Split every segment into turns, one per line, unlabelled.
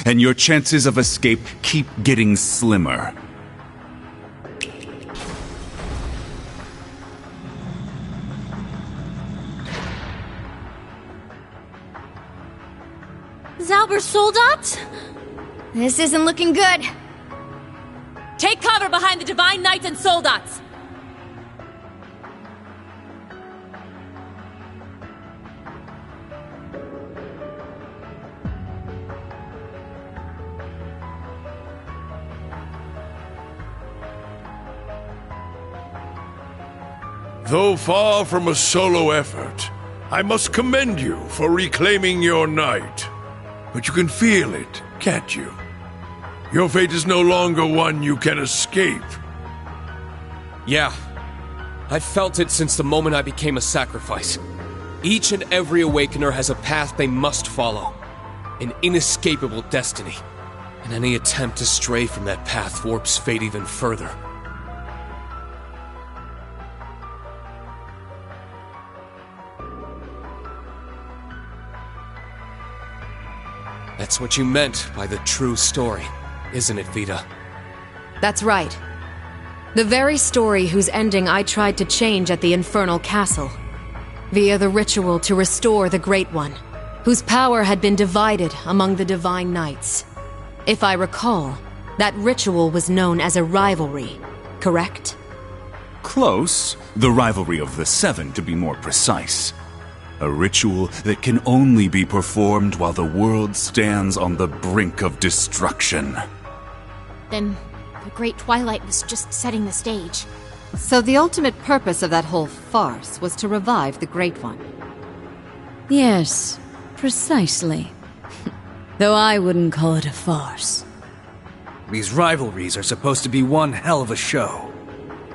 And your chances of escape keep getting slimmer.
Zauber Soldat?
This isn't looking good.
Take cover behind the Divine Knights and Soldats!
Though far from a solo effort, I must commend you for reclaiming your knight. But you can feel it, can't you? Your fate is no longer one you can escape.
Yeah. I've felt it since the moment I became a sacrifice. Each and every Awakener has a path they must follow. An inescapable destiny. And any attempt to stray from that path warps fate even further. That's what you meant by the true story, isn't it, Vita?
That's right. The very story whose ending I tried to change at the Infernal Castle. Via the ritual to restore the Great One, whose power had been divided among the Divine Knights. If I recall, that ritual was known as a rivalry, correct?
Close. The rivalry of the Seven, to be more precise. A ritual that can only be performed while the world stands on the brink of destruction.
Then the Great Twilight was just setting the stage.
So the ultimate purpose of that whole farce was to revive the Great One.
Yes, precisely. Though I wouldn't call it a farce.
These rivalries are supposed to be one hell of a show.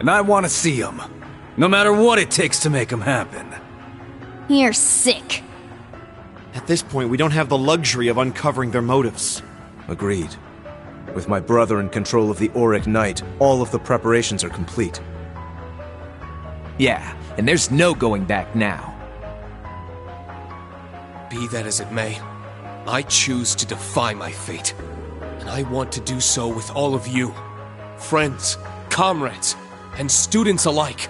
And I want to see them. No matter what it takes to make them happen.
You're sick.
At this point, we don't have the luxury of uncovering their motives.
Agreed. With my brother in control of the Auric Knight, all of the preparations are complete.
Yeah, and there's no going back now.
Be that as it may, I choose to defy my fate. And I want to do so with all of you. Friends, comrades, and students alike.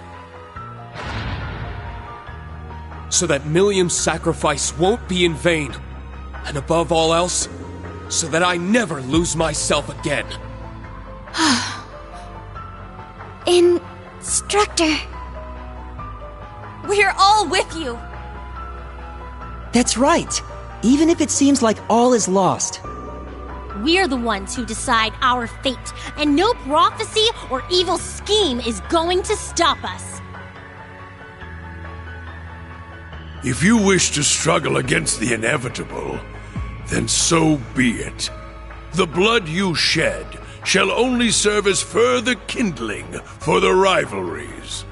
So that Millium's sacrifice won't be in vain. And above all else, so that I never lose myself again.
Instructor. We're all with you.
That's right. Even if it seems like all is lost.
We're the ones who decide our fate, and no prophecy or evil scheme is going to stop us.
If you wish to struggle against the inevitable, then so be it. The blood you shed shall only serve as further kindling for the rivalries.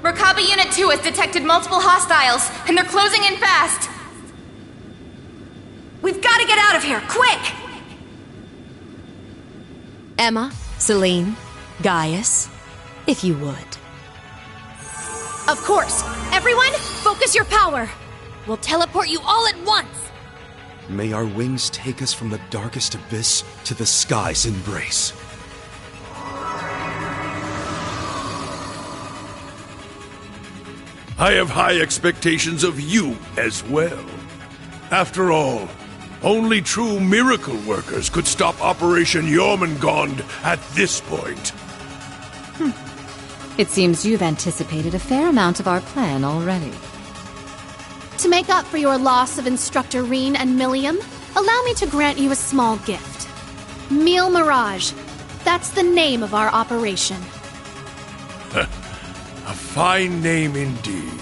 Rakaba Unit 2 has detected multiple hostiles, and they're closing in fast. We've got to get out of here, quick!
Emma, Celine, Gaius, if you would.
Of course! Everyone, focus your power! We'll teleport you all at once!
May our wings take us from the darkest abyss to the sky's embrace.
I have high expectations of you as well. After all, only true miracle workers could stop Operation Jormungand at this point.
It seems you've anticipated a fair amount of our plan already.
To make up for your loss of Instructor Reen and Millium, allow me to grant you a small gift. Meal Mirage. That's the name of our operation.
A fine name indeed.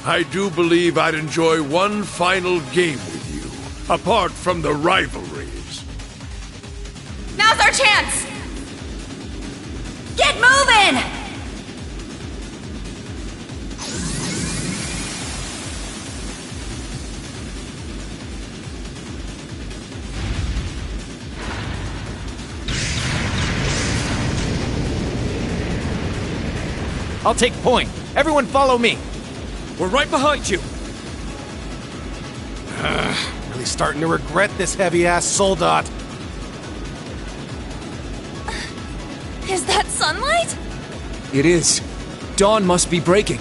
I do believe I'd enjoy one final game with you, apart from the rivalries.
Now's our chance! Get moving!
I'll take point. Everyone follow me.
We're right behind you.
really starting to regret this heavy-ass soldat.
Is that sunlight?
It is. Dawn must be breaking.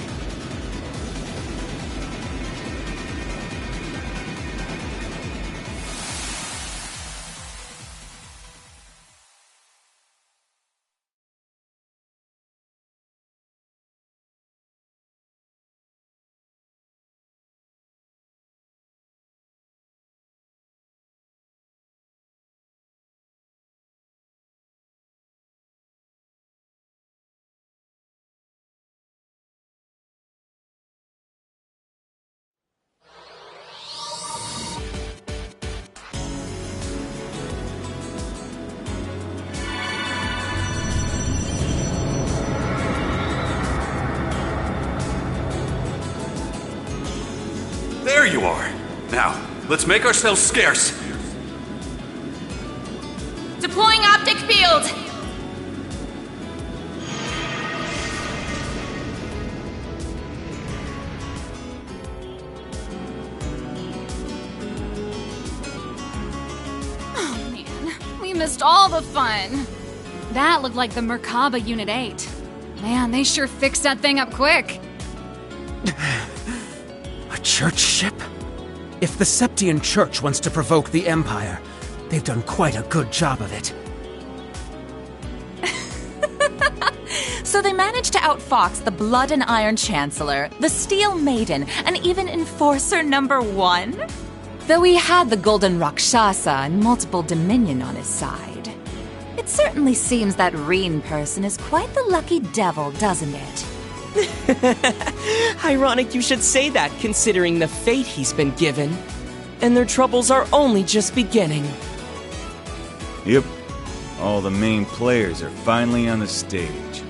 There you are. Now, let's make ourselves scarce.
Deploying optic field!
Oh man, we missed all the fun. That looked like the Merkaba Unit 8. Man, they sure fixed that thing up quick.
A church ship? If the Septian Church wants to provoke the Empire, they've done quite a good job of it.
So they managed to outfox the Blood and Iron Chancellor, the Steel Maiden, and even Enforcer number 1? Though he had the Golden Rakshasa and multiple Dominion on his side. It certainly seems that Reen person is quite the lucky devil, doesn't it?
Ironic you should say that, considering the fate he's been given. And their troubles are only just beginning.
Yep. All the main players are finally on the stage.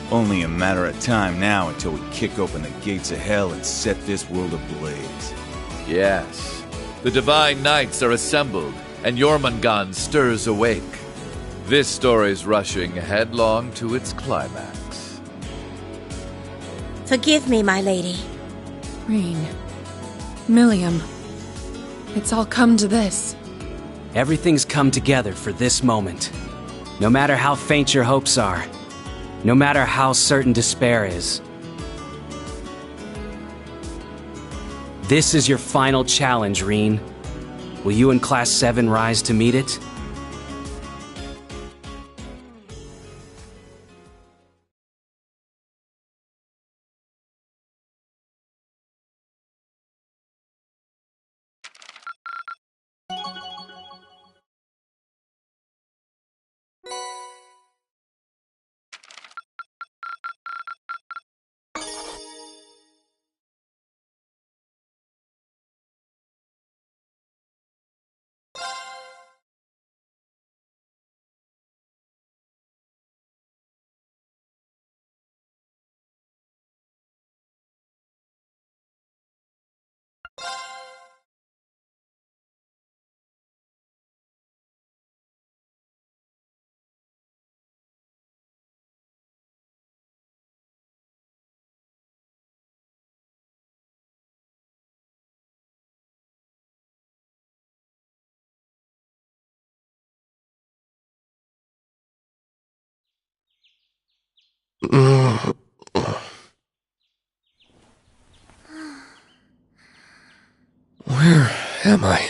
Only a matter of time now until we kick open the gates of hell and set this world ablaze.
Yes. The Divine Knights are assembled, and Jormungand stirs awake. This story's rushing headlong to its climax.
Forgive me, my lady.
Reen. Milliam. It's all come to this.
Everything's come together for this moment. No matter how faint your hopes are, no matter how certain despair is. This is your final challenge, Reen. Will you and Class 7 rise to meet it?
Where am I?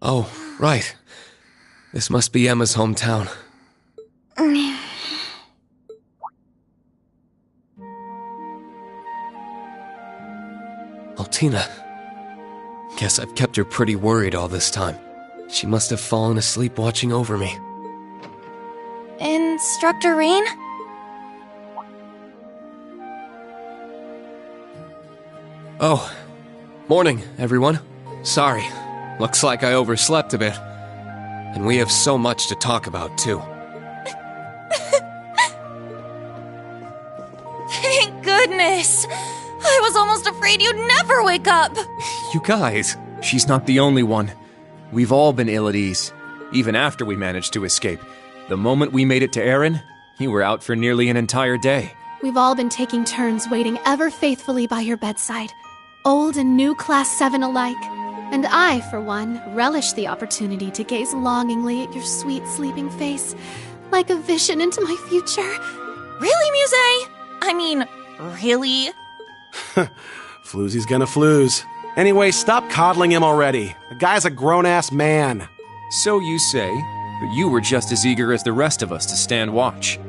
Oh, right. This must be Emma's hometown. Altina. Guess I've kept her pretty worried all this time. She must have fallen asleep watching over me.
Instructor Reen?
Oh, morning, everyone. Sorry. Looks like I overslept a bit. And we have so much to talk about, too.
Thank goodness! I was almost afraid you'd never wake up!
You guys, she's not the only one. We've all been ill at ease, even after we managed to escape. The moment we made it to Erin, you were out for nearly an entire day.
We've all been taking turns waiting ever faithfully by your bedside, old and new Class 7 alike. And I, for one, relish the opportunity to gaze longingly at your sweet sleeping face, like a vision into my future.
Really, Muse? I mean, really?
Floozy's gonna flooze. Anyway, stop coddling him already. The guy's a grown-ass man.
So you say, but you were just as eager as the rest of us to stand watch.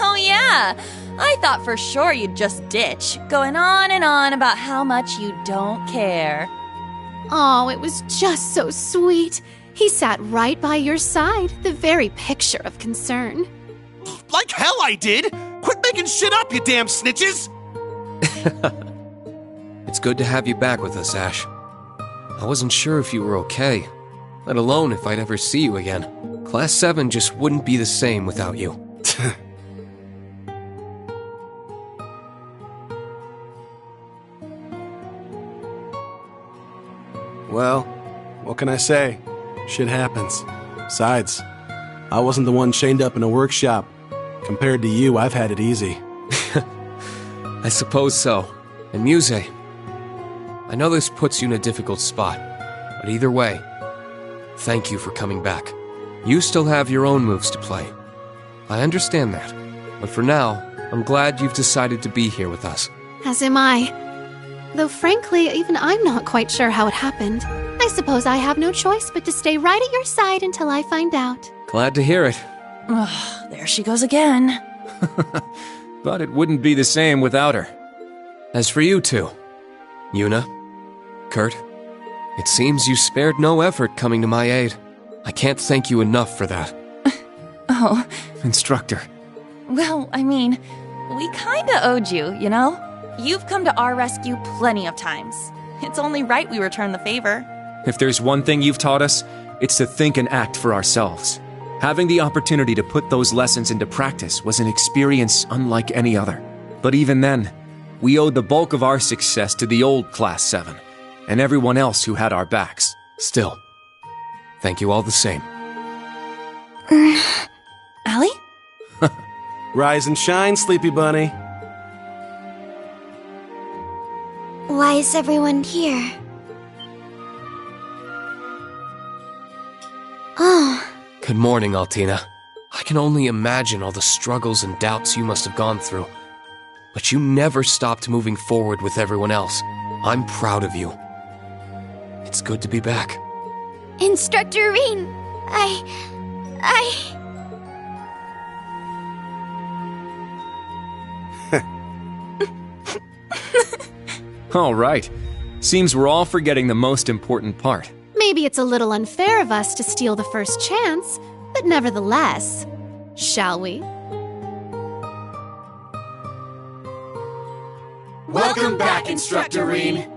Oh yeah, I thought for sure you'd just ditch, going on and on about how much you don't care.
Oh, it was just so sweet. He sat right by your side, the very picture of concern.
Like hell I did! Quit making shit up, you damn snitches!
It's good to have you back with us, Ash. I wasn't sure if you were okay, let alone if I'd ever see you again. Class 7 just wouldn't be the same without you.
Well, what can I say? Shit happens. Besides, I wasn't the one chained up in a workshop. Compared to you, I've had it easy.
I suppose so. And Muse, I know this puts you in a difficult spot, but either way, thank you for coming back. You still have your own moves to play. I understand that, but for now, I'm glad you've decided to be here with us.
As am I. Though frankly, even I'm not quite sure how it happened. I suppose I have no choice but to stay right at your side until I find out.
Glad to hear it.
Ugh, there she goes again.
But it wouldn't be the same without her.
As for you two, Yuna, Kurt, it seems you spared no effort coming to my aid. I can't thank you enough for that.
Oh.
Instructor.
Well, I mean, we kinda owed you, you know? You've come to our rescue plenty of times. It's only right we return the favor.
If there's one thing you've taught us, it's to think and act for ourselves. Having the opportunity to put those lessons into practice was an experience unlike any other. But even then, we owed the bulk of our success to the old Class 7, and everyone else who had our backs.
Still, thank you all the same.
Allie?
Rise and shine, Sleepy Bunny.
Why is everyone here? Oh.
Good morning, Altina. I can only imagine all the struggles and doubts you must have gone through. But you never stopped moving forward with everyone else. I'm proud of you. It's good to be back.
Instructor Reen,
All right. Seems we're all forgetting the most important part.
Maybe it's a little unfair of us to steal the first chance, but nevertheless, shall we?
Welcome back, Instructor Reen.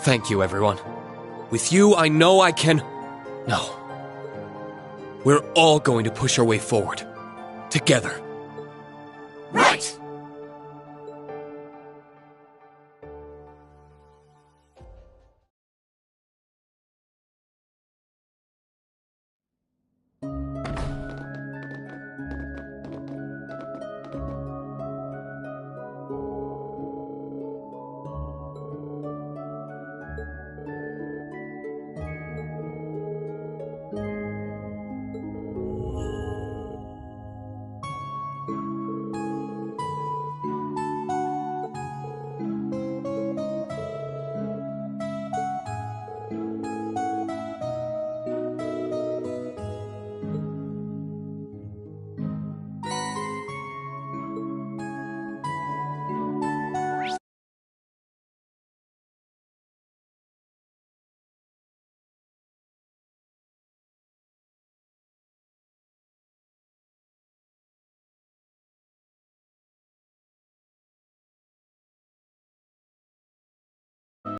Thank you, everyone. With you, I know I can... No. We're all going to push our way forward. Together.